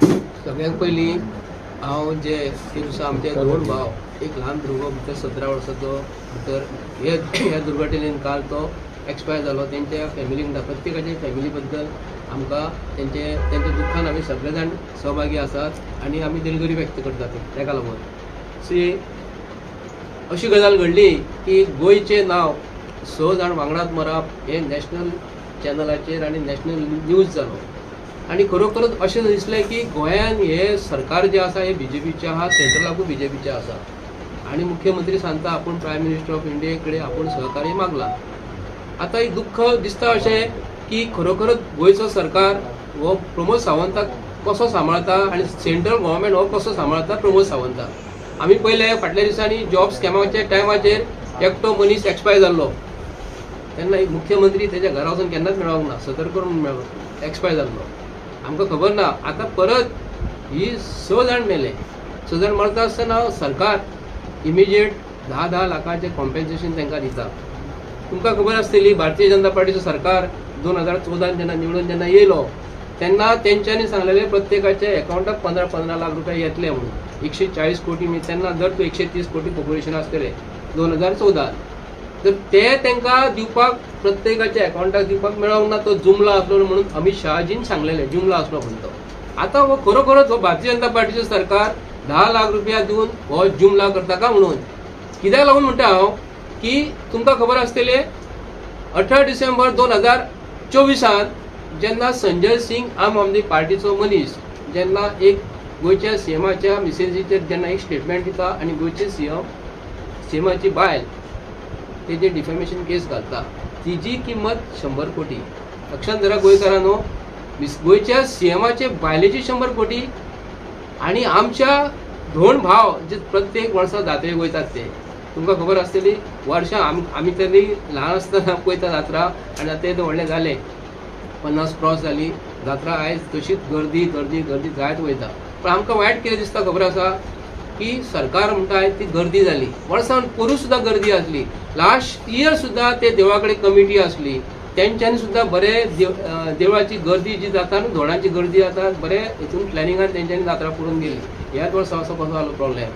सगळ्यांत पयलीं हांव जे दिवसा आमचे दोन भाव एक ल्हान भुरगो भितर 17 वर्साचो भितर ह्या दुर्घटनेन काल तो एक्सपायर जालो तेंच्या फॅमिलीक प्रत्येकाच्या फॅमिली बद्दल आमकां तेंच्या दुख्खान आमी सगळे जाण सहभागी आसात आनी आमी दिलगिरी व्यक्त करतात ताका लागून सी अशी गजाल घडली की गोंयचें नांव 6 जाण वांगडात मरप हे नॅशनल चॅनलाचेर आनी नॅशनल न्यूज जालो आनी खरोखरच अशें दिसलें की गोंयान हे सरकार जे आसा हे बीजेपीचें आहा सेंट्रलाकूय बीजेपीचें आसा आनी मुख्यमंत्री सांगता आपूण प्रायम मिनिस्टर ऑफ इंडिये कडेन आपूण सहकार्य मागला। आतां एक दुख्ख दिसता अशें की खरोखरच गोंयचो सरकार हो प्रमोद सावंताक कसो सांबाळटा आनी सेंट्रल गव्हर्मेंट हो कसो सांबाळटा प्रमोद सावंताक। आमी पयले फाटल्या दिसांनी जॉब स्कॅमाच्या टायमाचेर एकटो मनीस एक्सपायर जाल्लो तेन्ना एक मुख्यमंत्री तेज्या घरा वचून केन्नाच मेळोंक ना सतर्क करून मेळ्ळो एक्सपायर जाल्लो आमकां खबर ना। आतां परत ही 6 जाण मेले 6 जाण मरता आसतना सरकार इमिजिएट 10 लाखाचें कॉम्पेन्सेशन तांकां दिता। तुमकां खबर आसतली भारतीय जनता पार्टीचो सरकार 2014 जेन्ना निवडून जेन्ना येयलो तेन्ना तेंच्यांनी सांगलेले प्रत्येकाच्या अकाउंटाक 15 लाख रुपया येतले म्हणून 140 कोटी तेन्ना जर तूं 130 कोटी पॉप्युलेशन आसतलें 2014 तर ते तांकां दिवपाक प्रत्येकाच्या अकाउंटाक दिवपाक मेळोंक ना तो जुमला आसलो म्हणून अमित शहाजीन सांगलेलें जुमला आसलो म्हणून तो। आतां हो खरोखरच हो भारतीय जनता पार्टीचो सरकार 10 लाख रुपया दिवन हो जुमला करता का म्हणून कित्याक लागून म्हणटा हांव की तुमकां खबर आसतलें 18 डिसेंबर 2024 जेन्ना संजय सिंग आम आदमी पार्टीचो मनीस जेन्ना एक गोंयच्या सीएमाच्या मिसेजीचेर जेन्ना एक स्टेटमेंट दिता आनी गोंयचे सीएमाची बायल तेजे डिफॅमेशन केस घालता तिजी किंमत 100 कोटी। लक्षात धरा गोंयकारांनो गोंयच्या सीएमाचे बायलेची 100 कोटी आनी आमच्या दोन भाव जे प्रत्येक वर्सा जात्रेक वयतात ते तुमकां खबर आसतली वर्सां आमी तरी ल्हान आसतना पळयता जात्रा आनी आतां ते व्हडले जाले 50 क्रॉस जाली जात्रा आयज तशीच गर्दी गर्दी गर्दी जायत वयता पण आमकां वायट कितें दिसता खबर आसा की सरकार म्हणटा ती गर्दी जाली वर्सान पयलीं सुद्दां गर्दी आसली लास्ट इयर सुद्दां ते देवळा कडेन कमिटी आसली तेंच्यांनी सुद्दां बरे देवळाची गर्दी जी जाता न्हू धोडांची गर्दी जाता बरे हितून प्लॅनिंगान तेंच्यांनी जात्रा पळोवन गेली। ह्याच वर्सा असो कसो जालो प्रॉब्लेम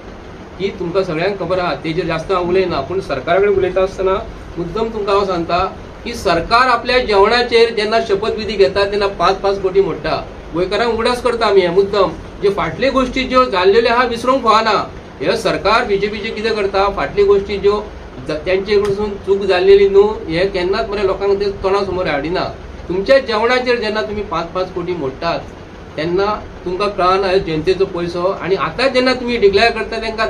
की तुमकां सगळ्यांक खबर आहा तेजेर जास्त हांव उलयना पूण सरकारा कडेन उलयता आसतना मुद्दम तुमकां हांव सांगता की सरकार आपल्या जेवणाचेर जेन्ना शपथविधी घेता तेन्ना 5-5 कोटी मोडटा। गोंयकारांक उगडास करता आमी हे मुद्दम जे फाटल्यो गोश्टी ज्यो जाल्लेल्यो आहा विसरूंक फावना हे सरकार बीजेपीचे कितें करता फाटल्यो गोश्टी ज्यो तेंचे कडसून चूक जाल्लेली न्हू हे केन्नाच बरें लोकांक ते तोंडा समोर हाडिना। तुमच्या जेवणाचेर जेन्ना तुमी 5-5 कोटी मोडटात तेन्ना तुमकां कळना जनतेचो पयसो आनी आतां जेन्ना तुमी डिक्लेअर करता तांकां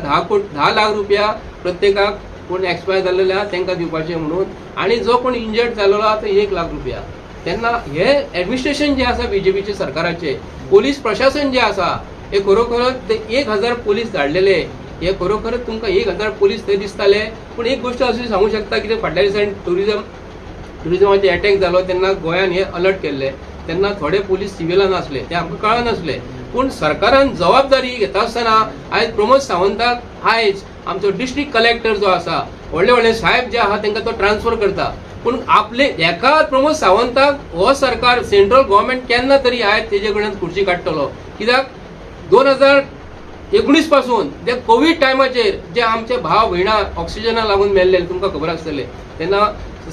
10 लाख रुपया प्रत्येकाक कोण एक्सपायर जाल्लेले आहा तांकां दिवपाचे म्हणून आनी जो कोण इंजर्ड जाल्लो आहा तो 1 लाख रुपया। तेन्ना हे एडमिनिस्ट्रेशन जे आसा बीजेपीचे सरकाराचे पोलीस प्रशासन जे आसा हे खरोखरच ते 1000 पोलीस धाडलेले हे खरोखरच तुमकां 1000 पोलीस थंय दिसताले पूण एक गोश्ट अशी सांगू शकता की फाटल्या दिसांनी ट्युरिजमाचे अटॅक जालो तेन्ना गोंयान हे अलर्ट केल्ले तेन्ना थोडे पोलीस सिव्हिलान आसले ते आमकां कळनासले पूण सरकारान जबाबदारी घेता आसतना आयज प्रमोद सावंताक आयज आमचो डिस्ट्रिक्ट कलेक्टर जो आसा व्हडले साहेब जे आहा तांकां तो ट्रान्सफर करता पूण आपले एका प्रमोद सावंताक हो सरकार सेंट्रल गव्हर्मेंट केन्ना तरी आयज तेजे कडल्यान खुर्ची काडटलो कित्याक 2019 पासून ते कोविड टायमाचेर जे आमचे भाव भयणां ऑक्सिजना लागून मेल्ले तुमकां खबर आसतलें तेन्ना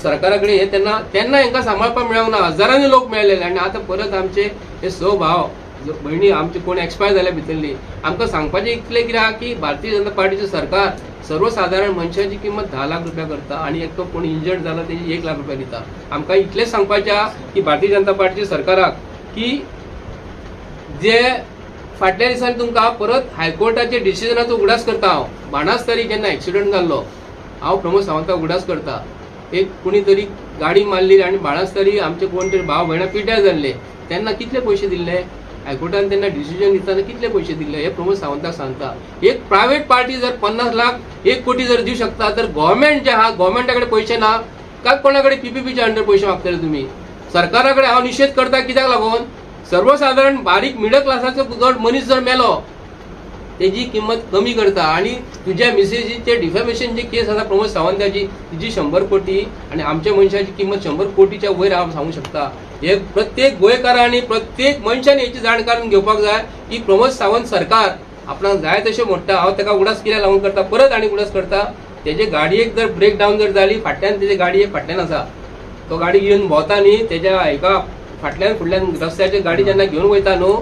सरकारा कडेन तेन्ना हांकां सांबाळपाक मेळोंक ना हजारांनी लोक मेळ्ळेले आनी आतां परत आमचे हे 6 भाव भयणी आमचे कोण एक्सपायर जाले भितरली आमकां सांगपाचें इतलें कितें आहा की भारतीय जनता पार्टीचें सरकार सर्वसाधारण मनशाची किंमत 10 लाख रुपया करता आनी एकटो कोण इंजर्ड जाला तेजी 1 लाख रुपया दिता। आमकां इतलेंच सांगपाचें आहा की भारतीय जनता पार्टीच्या सरकाराक की जे फाटल्या दिसांनी तुमकां परत हायकोर्टाचे डिसिजनाचो उगडास करता हांव बाणास्तारी जेन्ना एक्सिडंट जाल्लो हांव प्रमोद सावंताक उगडास करता एक कोणी तरी गाडी मारली आनी बाणास्तारी आमचे कोण तरी भाव भयणां पिड्ड्यार जाल्ले तेन्ना कितले पयशे दिल्ले हायकोर्टान तेन्ना डिसिजन दिताना कितले पयशे दिल्ले हे प्रमोद सावंताक सांगता। एक प्रायवेट पार्टी जर 50 लाख 1 कोटी जर दिवं शकता तर गव्हर्मेंट जे आहा गव्हर्मेंटा कडेन पयशे ना काय कोणा कडेन पीपीपीच्या अंडर पयशे मागतले तुमी सरकारा कडेन हांव निशेध करता कित्याक लागून सर्वसाधारण बारीक मिडल क्लासाचो गट मनीस जर मेलो तेजी किंमत कमी करता आणि तुझ्या मिसेजीचे डिफॅमेशनची केस आसा प्रमोद सावंताची तिची 100 कोटी आणि आमच्या मनशाची किंमत 100 कोटीच्या वयर हांव सांगू शकता. हे प्रत्येक गोंयकारांनी प्रत्येक मनशाने याची जाण काढून घेवपाक जाय की प्रमोद सावंत सरकार आपणाक जाय तशें मोडटा. हांव ताका उडास कित्याक लागून करता, परत आनी उडास करता. तेजे गाडयेक जर ब्रेक डावन जर जाली, फाटल्यान तेजे गाडी एक फाटल्यान आसा, तो गाडी घेवन भोंवता न्ही, तेज्या एका फाटल्यान फुडल्यान रस्त्याचेर गाडी जेन्ना घेवन वयता न्हू,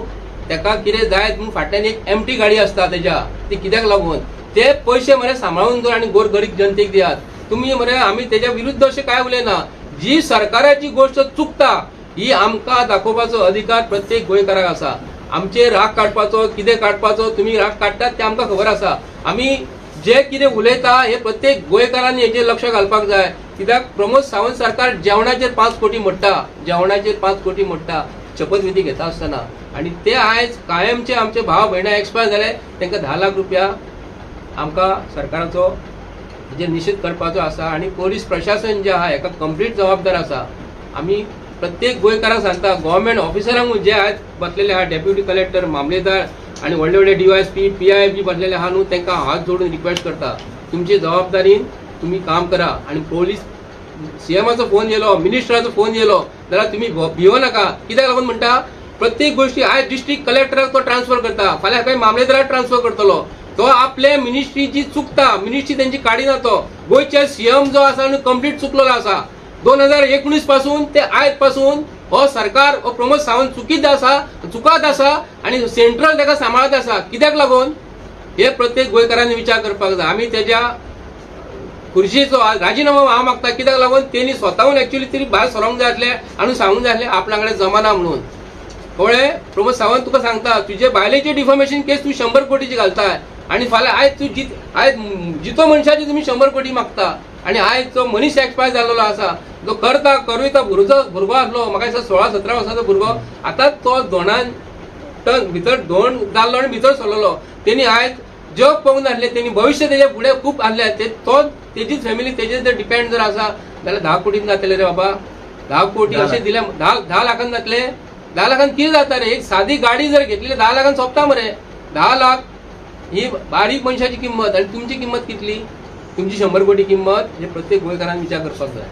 तेका कितें जाय म्हणून फाटल्यान एक एम्प्टी गाडी असता तेज्या, ती कित्याक लागून ते पयशे मरे सांबाळून दवर आनी गोरगरीब जनतेक दियात. तुमी मरे आमी तेज्या विरुद्ध अशें काय उलयना. जी सरकाराची गोष्ट चुकता ही आमकां दाखोवपाचो अधिकार प्रत्येक गोंयकाराक आसा. आमचे राग काडपाचो, कितें काडपाचो, तुमी राग काडटात ते आमकां खबर आसा. आमी जे कितें उलयता हे प्रत्येक गोंयकारांनी हेजेर लक्ष घालपाक जाय. कित्याक प्रमोद सावंत सरकार जेवणाचेर 5 कोटी मोडटा, जेवणाचेर 5 कोटी मोडटा शपथविधी घेता आसतना. आणि ते आयज कायमचे आमचे भाव भयणां एक्सपायर जाले, तांकां 10 लाख रुपया आमकां सरकाराचो हेजेर निशेध करपाचो आसा. आणि पोलीस प्रशासन जे आहा हेका कंप्लीट जबाबदार आसा. आमी प्रत्येक गोंयकाराक सांगता, गव्हर्नमेंट ऑफिसरांक जे आयज बसलेले आहा, डेप्युटी कलेक्टर, मामलेदार आणि व्हडले व्हडले DYSP, PI बी बसलेले आहा न्हू, तांकां हात जोडून रिक्वेस्ट करता, तुमची जबाबदारीन तुम्ही काम करा. आणि पोलीस CMचो फोन येयलो, मिनिस्टराचो फोन येयलो जाल्यार तुम्ही भिवो नाका. कित्याक लागून म्हणटा, प्रत्येक गोष्टी आयज डिस्ट्रिक्ट कलेक्टराक तो ट्रान्सफर करता, फाल्यां खंय मामलेदाराक ट्रान्सफर करतलो. तो आपले मिनिस्ट्रीची चुकता, मिनिस्ट्री त्यांची काडिना. तो गोंयचे CM जो आसा कंप्लीट चुकलेलो आसा. 2019 पासून ते आयज पासून हो सरकार हो प्रमोद सावंत चुकात आसा आणि सेंट्रल ताका सांबाळत आसा. कित्याक लागून हे प्रत्येक गोंयकारांनी विचार करपाक जाय. आमी तेज्या खुर्चीचो राजीनामा हांव मागता. कित्याक लागून तेणी स्वताहून एक्चुअली तरी भायर सरोंक जाय आसलें आनी सांगूंक जाय आसलें आपल्या कडेन जमाना म्हणून. कळ्ळें? प्रमोद सावंत तुका सांगता, तुजे बायलेचे डिफॉर्मेशन केस तूं 100 कोटीची घालताय आणि फाल्यां आयज तूं जितो मनशाची तुमी 100 कोटी मागता. आणि आयज जो मनीस एक्सपायर जाल्लो आसा, जो करूयता भुरगो आसलो, म्हाका दिसता 16-17 वर्साचो भुरगो, आतां तो दोनान भितर दोन जाल्लो आनी भितर सरलेलो. तेणी आयज जग पळोवंक नासलें, तेणी भविश्य तेजे फुडें खूब आहलें. तो तेजीच फॅमिली तेजेर जर डिपेंड जर आसा जाल्यार 10 कोटीन जातले रे बाबा. 10 कोटी अशें दिले 10 लाखान जातले. 10 लाखान कितें जाता रे? एक सादी गाडी जर घेतली 10 लाखान सोंपता मरे. 10 लाख ही बारीक मनशाची किंमत. आणि तुमची किंमत कितली? तुमची 100 कोटी किंमत. हे प्रत्येक गोंयकारान विचार करपाक जाय.